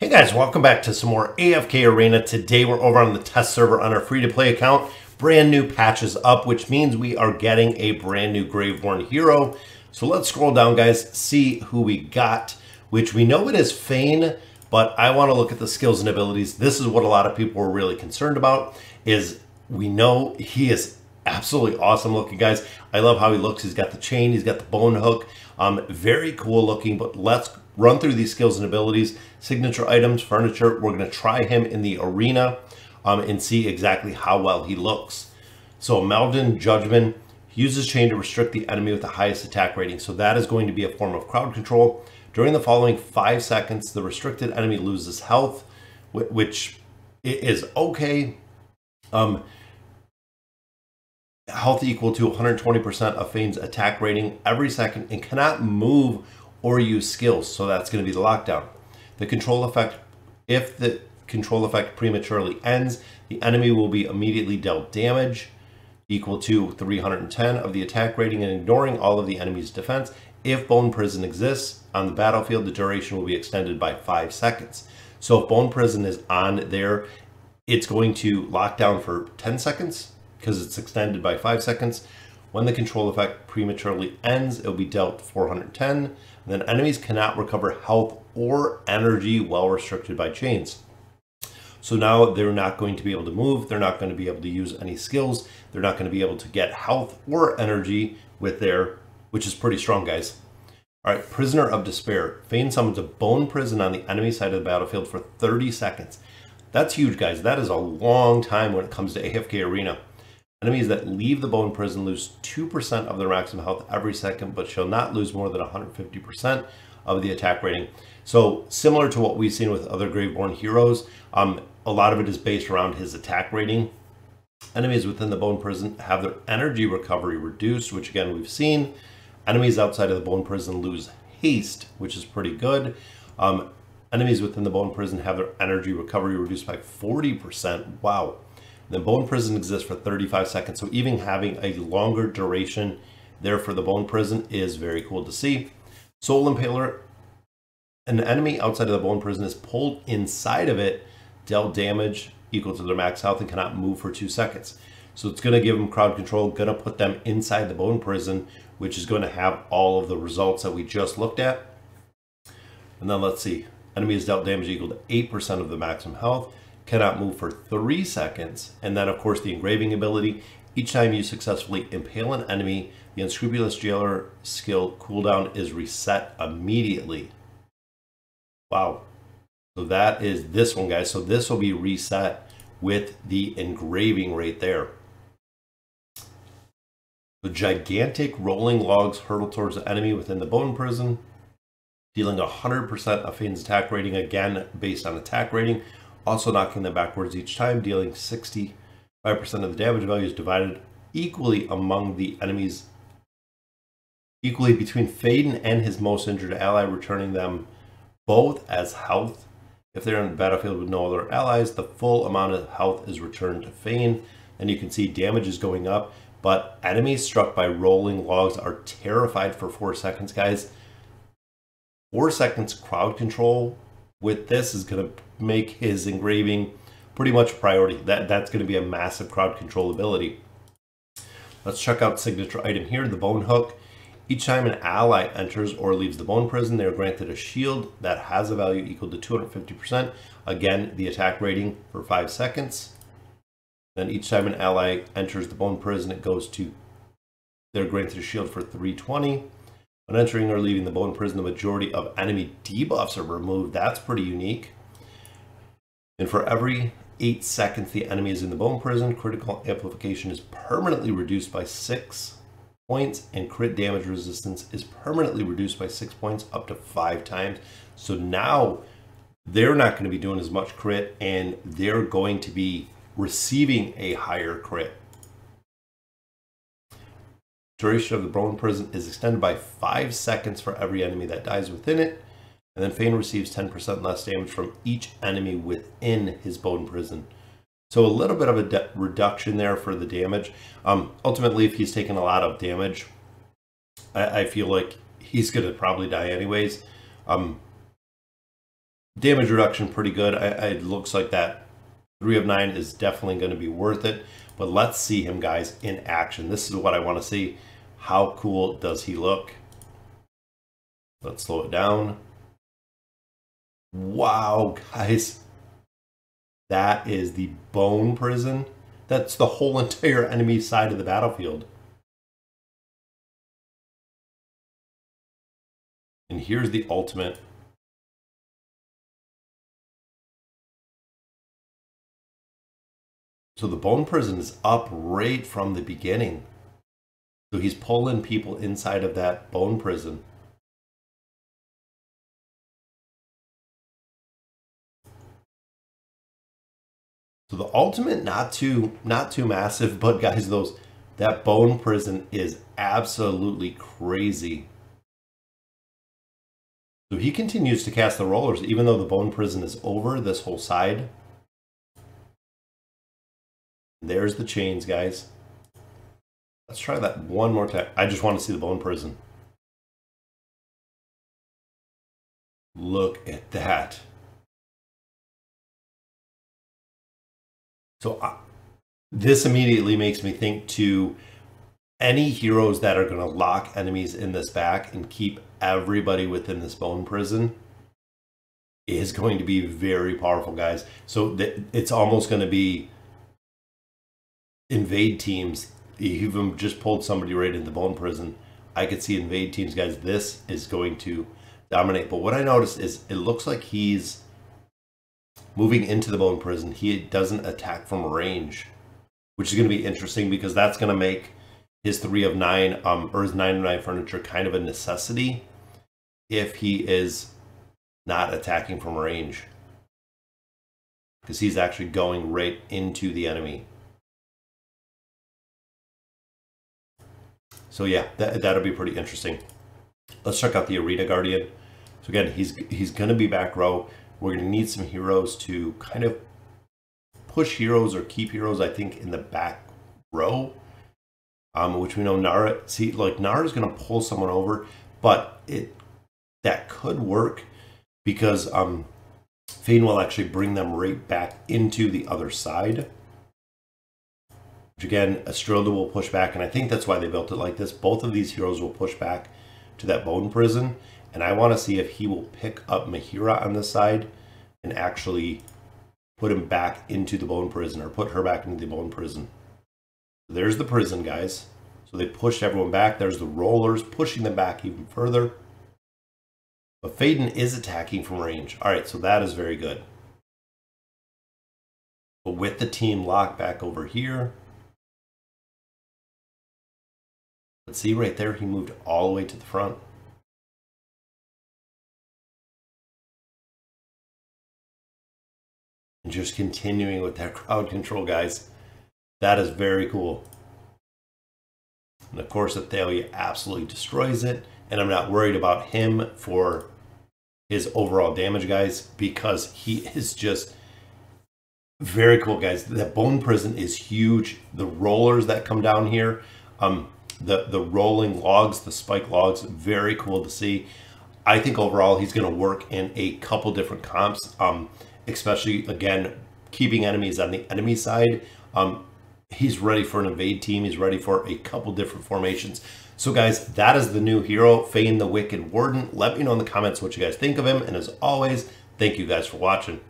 Hey guys, welcome back to some more AFK Arena. Today we're over on the test server on our free-to-play account. Brand new patches up, which means we are getting a brand new graveborn hero. So let's scroll down, guys, see who we got, which we know it is Fane, but I want to look at the skills and abilities. This is what a lot of people were really concerned about, is we know he is absolutely awesome looking, guys. I love how he looks. He's got the chain, he's got the bone hook. Very cool looking, but let's run through these skills and abilities. Signature items, furniture. We're going to try him in the arena and see exactly how well he looks. So Meldon Judgment uses chain to restrict the enemy with the highest attack rating. So that is going to be a form of crowd control. During the following 5 seconds, the restricted enemy loses health, which is okay. Health equal to 120% of Fane's attack rating every second and cannot move or use skills. So that's going to be the lockdown. The control effect, if the control effect prematurely ends, the enemy will be immediately dealt damage equal to 310 of the attack rating and ignoring all of the enemy's defense. If Bone Prison exists on the battlefield, the duration will be extended by 5 seconds. So if Bone Prison is on there, it's going to lock down for 10 seconds because it's extended by 5 seconds. When the control effect prematurely ends, it'll be dealt 410. And then enemies cannot recover health or energy while restricted by chains. So now they're not going to be able to move. They're not going to be able to use any skills. They're not going to be able to get health or energy with their, which is pretty strong, guys. All right, Prisoner of Despair. Fane summons a bone prison on the enemy side of the battlefield for 30 seconds. That's huge, guys. That is a long time when it comes to AFK Arena. Enemies that leave the bone prison lose 2% of their maximum health every second, but shall not lose more than 150% of the attack rating. So similar to what we've seen with other graveborn heroes, a lot of it is based around his attack rating. Enemies within the bone prison have their energy recovery reduced, which again we've seen. Enemies outside of the bone prison lose haste, which is pretty good. Enemies within the bone prison have their energy recovery reduced by 40%. Wow. The bone prison exists for 35 seconds, so even having a longer duration there for the bone prison is very cool to see. Soul Impaler. An enemy outside of the bone prison is pulled inside of it, dealt damage equal to their max health, and cannot move for 2 seconds. So it's going to give them crowd control, going to put them inside the bone prison, which is going to have all of the results that we just looked at. And then let's see. Enemy is dealt damage equal to 8% of the maximum health. Cannot move for 3 seconds. And then of course the engraving ability. Each time you successfully impale an enemy, the unscrupulous jailer skill cooldown is reset immediately. Wow. So that is this one, guys. So this will be reset with the engraving right there. The gigantic rolling logs hurtle towards the enemy within the bone prison, dealing 100% of Fane's attack rating, again based on attack rating. Also knocking them backwards each time, dealing 65% of the damage value is divided equally among the enemies, equally between Fane and his most injured ally, returning them both as health. If they're on the battlefield with no other allies, the full amount of health is returned to Fane. And you can see damage is going up, but enemies struck by rolling logs are terrified for 4 seconds, guys. 4 seconds crowd control with this is going to make his engraving pretty much a priority. That's going to be a massive crowd control ability. Let's check out signature item here, the bone hook. Each time an ally enters or leaves the bone prison, they are granted a shield that has a value equal to 250%. Again, the attack rating for 5 seconds. Then each time an ally enters the bone prison, it goes to, they're granted a shield for 320. When entering or leaving the bone prison, the majority of enemy debuffs are removed. That's pretty unique. And for every 8 seconds the enemy is in the bone prison, critical amplification is permanently reduced by 6 points, and crit damage resistance is permanently reduced by 6 points up to 5 times. So now they're not going to be doing as much crit, and they're going to be receiving a higher crit. Duration of the bone prison is extended by 5 seconds for every enemy that dies within it. And then Fane receives 10% less damage from each enemy within his bone prison. So a little bit of a reduction there for the damage. Ultimately, if he's taking a lot of damage, I feel like he's going to probably die anyways. damage reduction pretty good. It looks like that 3 of 9 is definitely going to be worth it. But let's see him, guys, in action. This is what I want to see. How cool does he look? Let's slow it down. Wow, guys. That is the bone prison. That's the whole entire enemy side of the battlefield. And here's the ultimate. So the bone prison is up right from the beginning. So he's pulling people inside of that bone prison. So the ultimate, not too massive, but guys, that bone prison is absolutely crazy. So he continues to cast the rollers, even though the bone prison is over this whole side. There's the chains, guys. Let's try that one more time. I just want to see the bone prison. Look at that. So this immediately makes me think to any heroes that are going to lock enemies in this back and keep everybody within this bone prison is going to be very powerful, guys. So it's almost going to be invade teams. Even just pulled somebody right into the bone prison. I could see invade teams, guys. This is going to dominate. But what I noticed is it looks like he's moving into the bone prison. He doesn't attack from range, which is going to be interesting because that's going to make his 3 of 9 or his 9 of 9 furniture kind of a necessity if he is not attacking from range, because he's actually going right into the enemy. So yeah, that'll be pretty interesting. Let's check out the Arena Guardian. So again, he's going to be back row. We're going to need some heroes to kind of push heroes or keep heroes, I think, in the back row, which we know Nara. See, like Nara's going to pull someone over, but that could work because Fane will actually bring them right back into the other side. Which again, Estrilda will push back, and I think that's why they built it like this. Both of these heroes will push back to that bone prison, and I want to see if he will pick up Mahira on this side and actually put him back into the bone prison, or put her back into the bone prison. There's the prison, guys. So they pushed everyone back. There's the rollers pushing them back even further. But Fane is attacking from range. All right, so that is very good. But with the team locked back over here, let's see right there, he moved all the way to the front. And just continuing with that crowd control, guys. That is very cool. And of course, Athalia absolutely destroys it. And I'm not worried about him for his overall damage, guys, because he is just very cool, guys. That bone prison is huge. The rollers that come down here, the rolling logs, the spike logs, very cool to see. I think overall he's going to work in a couple different comps, especially, again, keeping enemies on the enemy side. He's ready for an invade team. He's ready for a couple different formations. So guys, that is the new hero, Fane the Wicked Warden. Let me know in the comments what you guys think of him. And as always, thank you guys for watching.